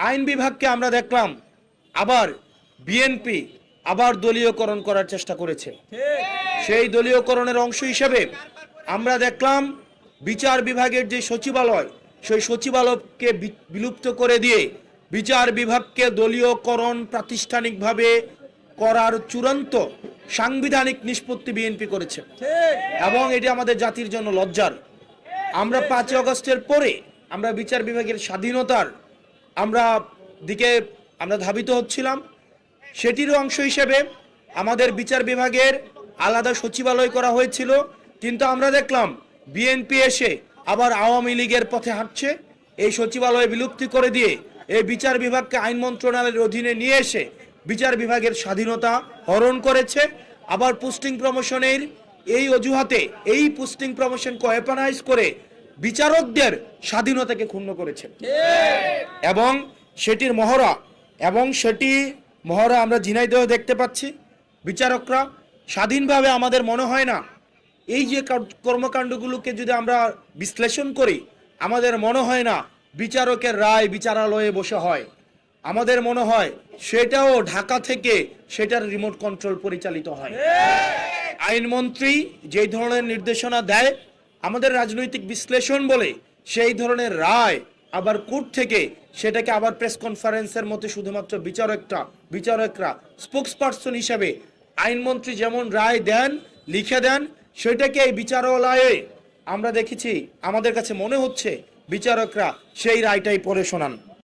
আইন বিভাগকে আমরা দেখলাম আবার বিএনপি আবার দলীয়করণ করার চেষ্টা করেছে। সেই দলীয়করণের অংশ হিসেবে আমরা দেখলাম বিচার বিভাগের যে সচিবালয়, সেই সচিবালয়কে বিলুপ্ত করে দিয়ে বিচার বিভাগকে দলীয়করণ প্রাতিষ্ঠানিকভাবে করার চূড়ান্ত সাংবিধানিক নিষ্পত্তি বিএনপি করেছে এবং এটি আমাদের জাতির জন্য লজ্জার। আমরা 5 আগস্টের পরে আমরা বিচার বিভাগের স্বাধীনতার দিকে আমরা ধাবিত হচ্ছিলাম। সেটির অংশ হিসেবে আমাদের বিচার বিভাগের আলাদা সচিবালয় করা হয়েছিল, কিন্তু আমরা দেখলাম বিএনপি এসে আবার আওয়ামী লীগের পথে হাঁটছে। এই সচিবালয় বিলুপ্তি করে দিয়ে এই বিচার বিভাগকে আইন মন্ত্রণালয়ের অধীনে নিয়ে এসে বিচার বিভাগের স্বাধীনতা হরণ করেছে। আবার পোস্টিং প্রমোশনের এই অজুহাতে এই পোস্টিং প্রমোশনকে ওয়েপনাইজ করে বিচারকদের স্বাধীনতাকে ক্ষুণ্ণ করেছে এবং সেটির মহড়া আমরা ঝিনাইদহে দেখতে পাচ্ছি। বিচারকরা স্বাধীনভাবে, আমাদের মনে হয় না এই যে কর্মকাণ্ডগুলোকে যদি আমরা বিশ্লেষণ করি, আমাদের মনে হয় না বিচারকের রায় বিচারালয়ে বসে হয়। আমাদের মনে হয় সেটাও ঢাকা থেকে সেটার রিমোট কন্ট্রোল পরিচালিত হয়। আইনমন্ত্রী যেই ধরনের নির্দেশনা দেয়, আমাদের রাজনৈতিক বিশ্লেষণ বলে সেই ধরনের রায় আবার কোর্ট থেকে সেটাকে আবার প্রেস কনফারেন্সের মধ্যে শুধুমাত্র বিচারকরা স্পোক্স পার্সন হিসাবে আইনমন্ত্রী যেমন রায় দেন, লিখে দেন, সেটাকে এই বিচারালয়ে আমরা দেখেছি। আমাদের কাছে মনে হচ্ছে বিচারকরা সেই রায়টাই পড়ে শোনান।